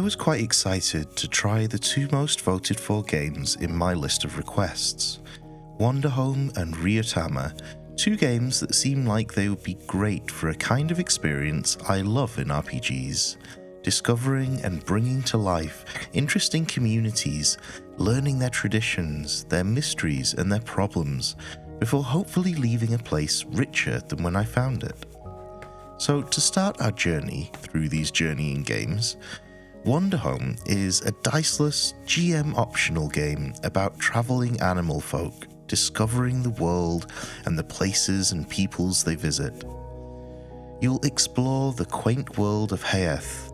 was quite excited to try the two most voted for games in my list of requests, Wanderhome and Ryutama, two games that seem like they would be great for a kind of experience I love in RPGs, discovering and bringing to life interesting communities, learning their traditions, their mysteries and their problems, before hopefully leaving a place richer than when I found it. So to start our journey through these journeying games, Wanderhome is a diceless, GM-optional game about travelling animal folk, discovering the world and the places and peoples they visit. You'll explore the quaint world of Haeth,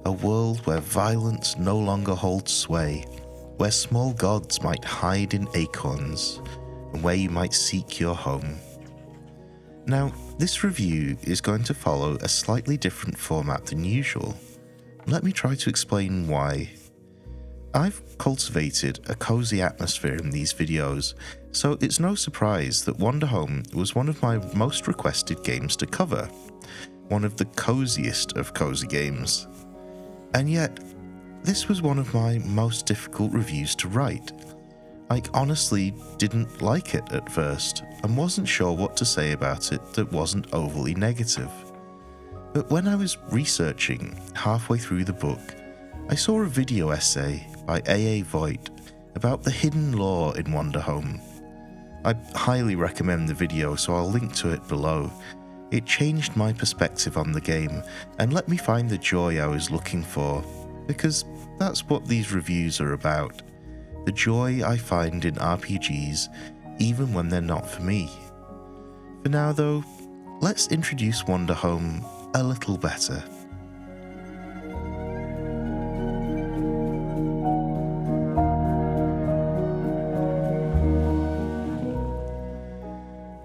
a world where violence no longer holds sway, where small gods might hide in acorns, and where you might seek your home. Now, this review is going to follow a slightly different format than usual. Let me try to explain why. I've cultivated a cozy atmosphere in these videos, so it's no surprise that Wanderhome was one of my most requested games to cover, one of the coziest of cozy games. And yet, this was one of my most difficult reviews to write. I honestly didn't like it at first, and wasn't sure what to say about it that wasn't overly negative. But when I was researching halfway through the book, I saw a video essay by A.A. Voigt about the hidden lore in Wanderhome. I highly recommend the video, so I'll link to it below. It changed my perspective on the game and let me find the joy I was looking for, because that's what these reviews are about. The joy I find in RPGs, even when they're not for me. For now though, let's introduce Wanderhome a little better.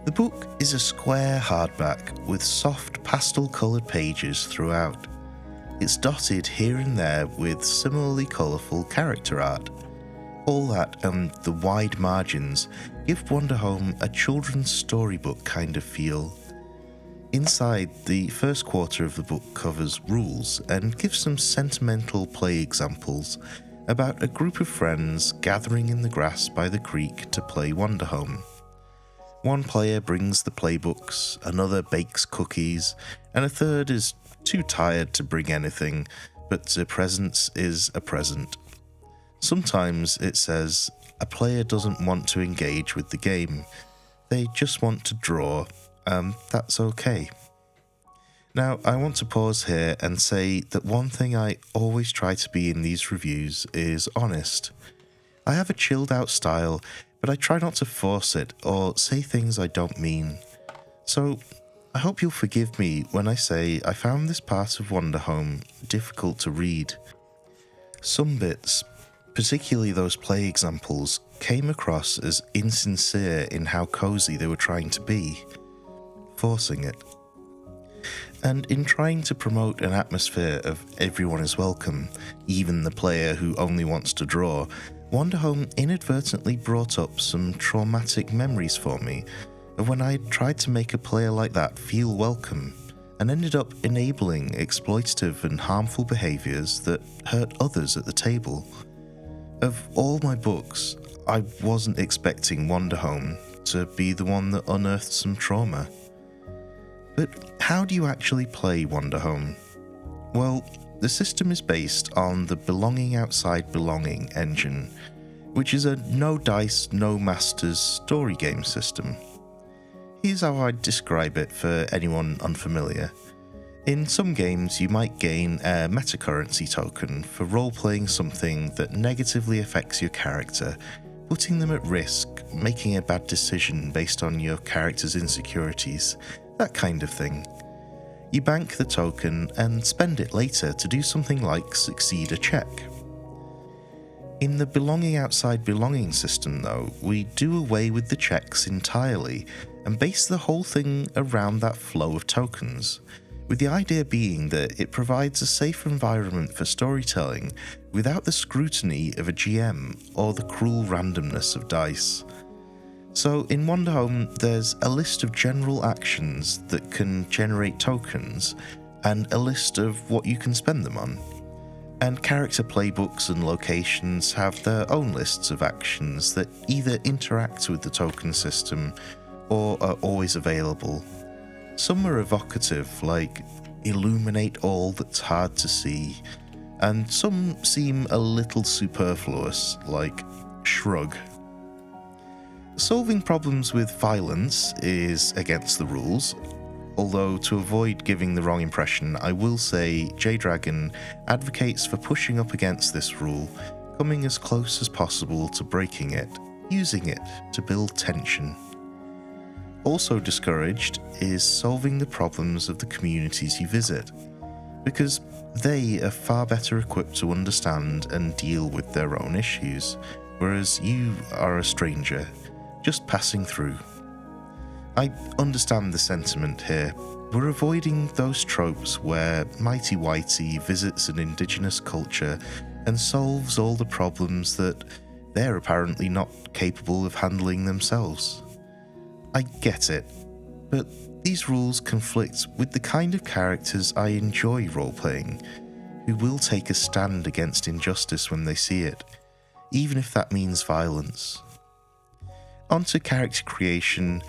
The book is a square hardback with soft pastel-coloured pages throughout. It's dotted here and there with similarly colourful character art. All that and the wide margins give Wanderhome a children's storybook kind of feel. Inside, the first quarter of the book covers rules and gives some sentimental play examples about a group of friends gathering in the grass by the creek to play Wanderhome. One player brings the playbooks, another bakes cookies, and a third is too tired to bring anything, but a presence is a present. Sometimes it says a player doesn't want to engage with the game, they just want to draw, and that's okay. Now, I want to pause here and say that one thing I always try to be in these reviews is honest. I have a chilled out style, but I try not to force it or say things I don't mean. So, I hope you'll forgive me when I say I found this part of Wanderhome difficult to read. Some bits, particularly those play examples, came across as insincere in how cozy they were trying to be, forcing it. And in trying to promote an atmosphere of everyone is welcome, even the player who only wants to draw, Wanderhome inadvertently brought up some traumatic memories for me of when I tried to make a player like that feel welcome and ended up enabling exploitative and harmful behaviours that hurt others at the table. Of all my books, I wasn't expecting Wanderhome to be the one that unearthed some trauma. But how do you actually play Wanderhome? Well, the system is based on the Belonging Outside Belonging engine, which is a no dice, no masters story game system. Here's how I'd describe it for anyone unfamiliar. In some games, you might gain a metacurrency token for role-playing something that negatively affects your character, putting them at risk, making a bad decision based on your character's insecurities, that kind of thing. You bank the token and spend it later to do something like succeed a check. In the Belonging Outside Belonging system though, we do away with the checks entirely and base the whole thing around that flow of tokens, with the idea being that it provides a safe environment for storytelling without the scrutiny of a GM or the cruel randomness of dice. So in Wanderhome, there's a list of general actions that can generate tokens and a list of what you can spend them on. and character playbooks and locations have their own lists of actions that either interact with the token system or are always available. Some are evocative, like illuminate all that's hard to see, and some seem a little superfluous, like shrug. Solving problems with violence is against the rules, although to avoid giving the wrong impression, I will say J-Dragon advocates for pushing up against this rule, coming as close as possible to breaking it, using it to build tension. Also discouraged is solving the problems of the communities you visit, because they are far better equipped to understand and deal with their own issues, whereas you are a stranger, just passing through. I understand the sentiment here. We're avoiding those tropes where Mighty Whitey visits an indigenous culture and solves all the problems that they're apparently not capable of handling themselves. I get it, but these rules conflict with the kind of characters I enjoy role-playing, who will take a stand against injustice when they see it, even if that means violence. On to character creation,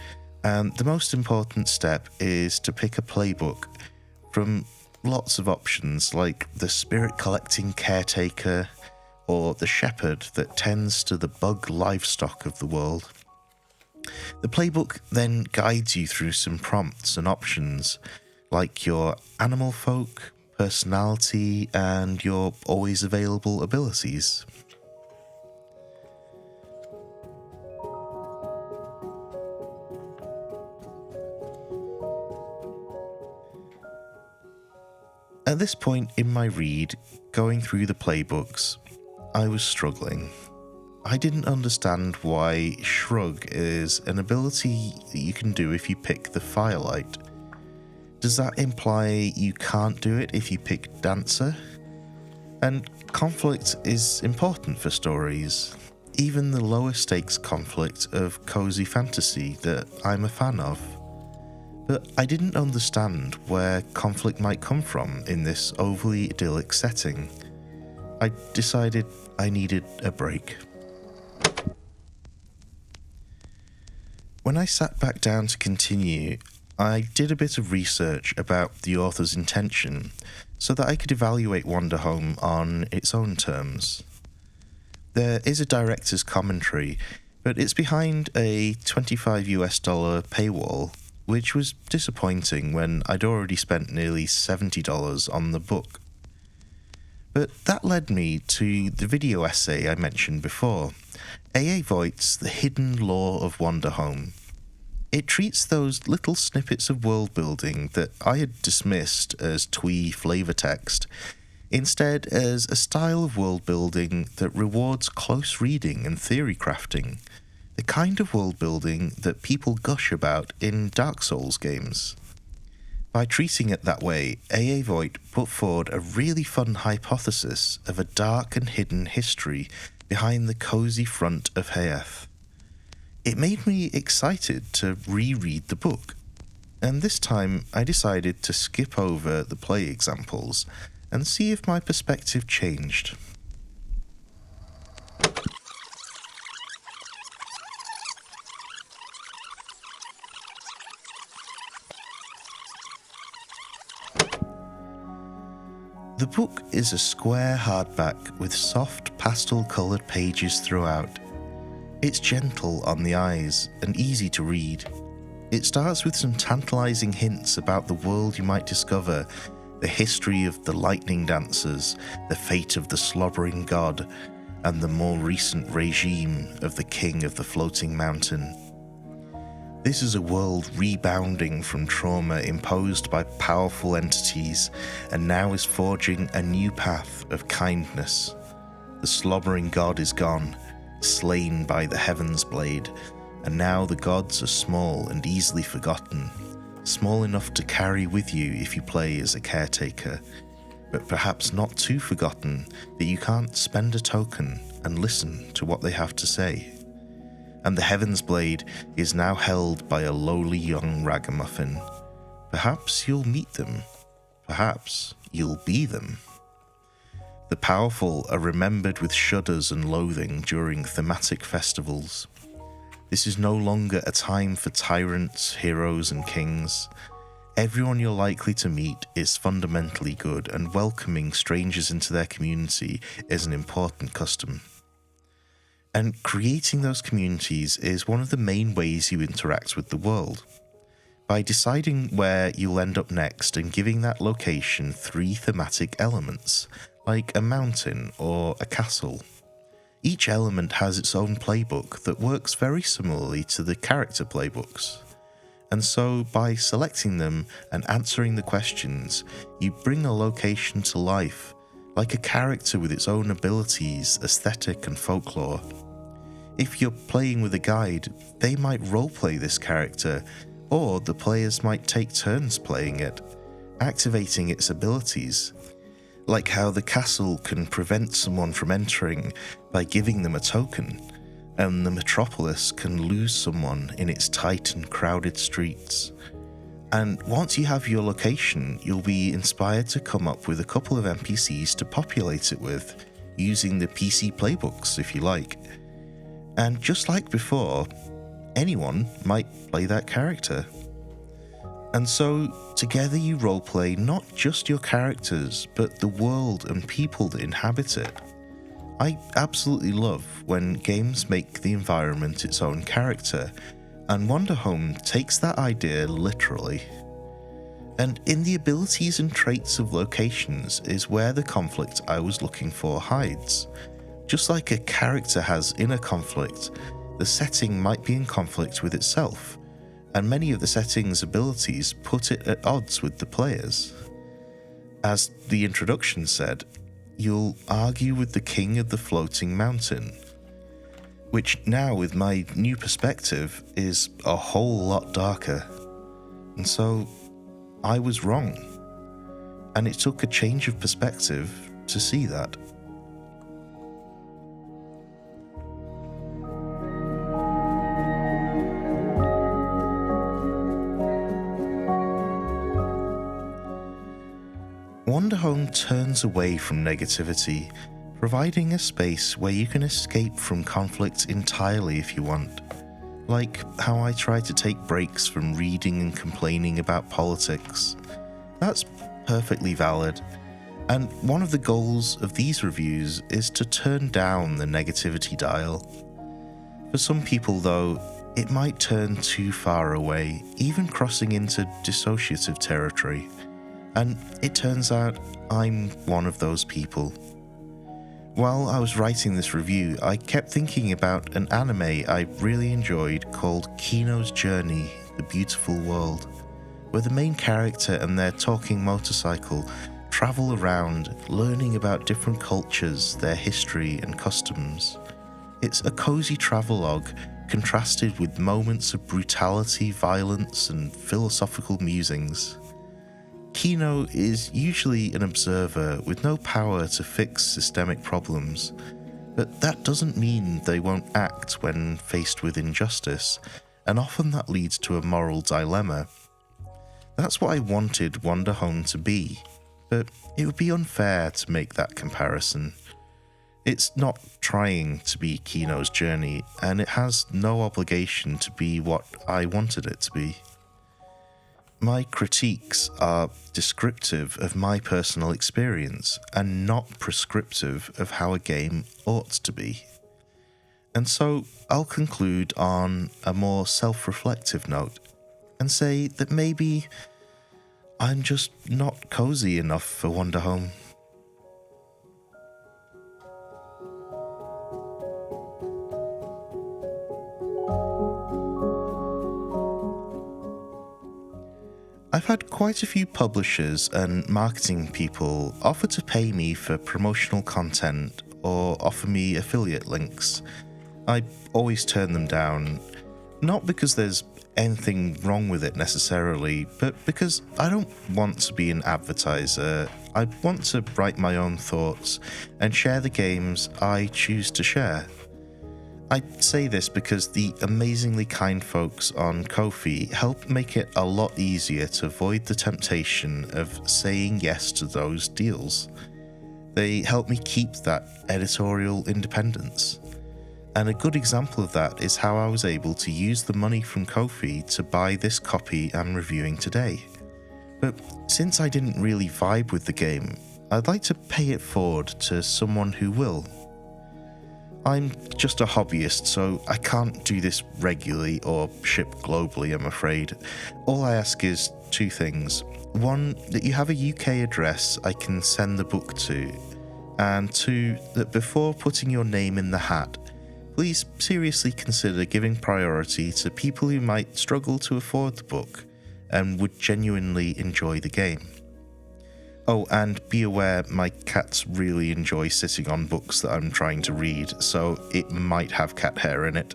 and the most important step is to pick a playbook from lots of options like the spirit-collecting caretaker or the shepherd that tends to the bug livestock of the world. The playbook then guides you through some prompts and options, like your animal folk, personality, and your always available abilities. At this point in my read, going through the playbooks, I was struggling. I didn't understand why Shrug is an ability that you can do if you pick the Firelight. Does that imply you can't do it if you pick Dancer? And conflict is important for stories, even the lower stakes conflict of cozy fantasy that I'm a fan of. But I didn't understand where conflict might come from in this overly idyllic setting. I decided I needed a break. When I sat back down to continue, I did a bit of research about the author's intention so that I could evaluate Wanderhome on its own terms. There is a director's commentary, but it's behind a $25 paywall, which was disappointing when I'd already spent nearly $70 on the book. But that led me to the video essay I mentioned before, A.A. Voigt's The Hidden Lore of Wanderhome. It treats those little snippets of world building that I had dismissed as twee flavour text, instead as a style of world building that rewards close reading and theory crafting, the kind of world building that people gush about in Dark Souls games. By treating it that way, A.A. Voigt put forward a really fun hypothesis of a dark and hidden history behind the cosy front of Heath. It made me excited to reread the book, and this time I decided to skip over the play examples and see if my perspective changed. The book is a square hardback with soft pastel-coloured pages throughout. It's gentle on the eyes and easy to read. It starts with some tantalising hints about the world you might discover, the history of the lightning dancers, the fate of the slobbering god, and the more recent regime of the king of the floating mountain. This is a world rebounding from trauma imposed by powerful entities and now is forging a new path of kindness. The slobbering god is gone, slain by the Heaven's Blade, and now the gods are small and easily forgotten, small enough to carry with you if you play as a caretaker, but perhaps not too forgotten that you can't spend a token and listen to what they have to say. And the Heaven's Blade is now held by a lowly young ragamuffin. Perhaps you'll meet them. Perhaps you'll be them. The powerful are remembered with shudders and loathing during thematic festivals. This is no longer a time for tyrants, heroes, and kings. Everyone you're likely to meet is fundamentally good, and welcoming strangers into their community is an important custom. And creating those communities is one of the main ways you interact with the world. By deciding where you'll end up next and giving that location 3 thematic elements, like a mountain or a castle. Each element has its own playbook that works very similarly to the character playbooks. And so, by selecting them and answering the questions, you bring a location to life, like a character with its own abilities, aesthetic, and folklore. If you're playing with a guide, they might roleplay this character, or the players might take turns playing it, activating its abilities, like how the castle can prevent someone from entering by giving them a token, and the metropolis can lose someone in its tight and crowded streets. And once you have your location, you'll be inspired to come up with a couple of NPCs to populate it with, using the PC playbooks if you like. And just like before, anyone might play that character. And so, together you roleplay not just your characters, but the world and people that inhabit it. I absolutely love when games make the environment its own character, and Wanderhome takes that idea literally. And in the abilities and traits of locations is where the conflict I was looking for hides. Just like a character has inner conflict, the setting might be in conflict with itself, and many of the setting's abilities put it at odds with the players. As the introduction said, you'll argue with the king of the floating mountain, which now with my new perspective is a whole lot darker. And so I was wrong, and it took a change of perspective to see that. Wanderhome turns away from negativity, providing a space where you can escape from conflict entirely if you want. Like how I try to take breaks from reading and complaining about politics. That's perfectly valid, and one of the goals of these reviews is to turn down the negativity dial. For some people though, it might turn too far away, even crossing into dissociative territory. And it turns out I'm one of those people. While I was writing this review, I kept thinking about an anime I really enjoyed called Kino's Journey: The Beautiful World, where the main character and their talking motorcycle travel around learning about different cultures, their history and customs. It's a cozy travelogue contrasted with moments of brutality, violence and philosophical musings. Kino is usually an observer with no power to fix systemic problems, but that doesn't mean they won't act when faced with injustice, and often that leads to a moral dilemma. That's what I wanted Wanderhome to be, but it would be unfair to make that comparison. It's not trying to be Kino's Journey, and it has no obligation to be what I wanted it to be. My critiques are descriptive of my personal experience and not prescriptive of how a game ought to be. And so I'll conclude on a more self-reflective note and say that maybe I'm just not cozy enough for Wanderhome. I've had quite a few publishers and marketing people offer to pay me for promotional content or offer me affiliate links. I always turn them down, not because there's anything wrong with it necessarily, but because I don't want to be an advertiser. I want to write my own thoughts and share the games I choose to share. I say this because the amazingly kind folks on Ko-fi help make it a lot easier to avoid the temptation of saying yes to those deals. They help me keep that editorial independence. And a good example of that is how I was able to use the money from Ko-fi to buy this copy I'm reviewing today. But since I didn't really vibe with the game, I'd like to pay it forward to someone who will. I'm just a hobbyist, so I can't do this regularly or ship globally, I'm afraid. All I ask is two things. One, that you have a UK address I can send the book to. And two, that before putting your name in the hat, please seriously consider giving priority to people who might struggle to afford the book and would genuinely enjoy the game. Oh, and be aware my cats really enjoy sitting on books that I'm trying to read, so it might have cat hair in it.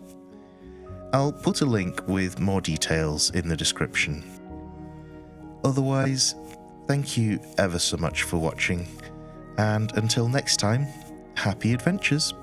I'll put a link with more details in the description. Otherwise, thank you ever so much for watching, and until next time, happy adventures!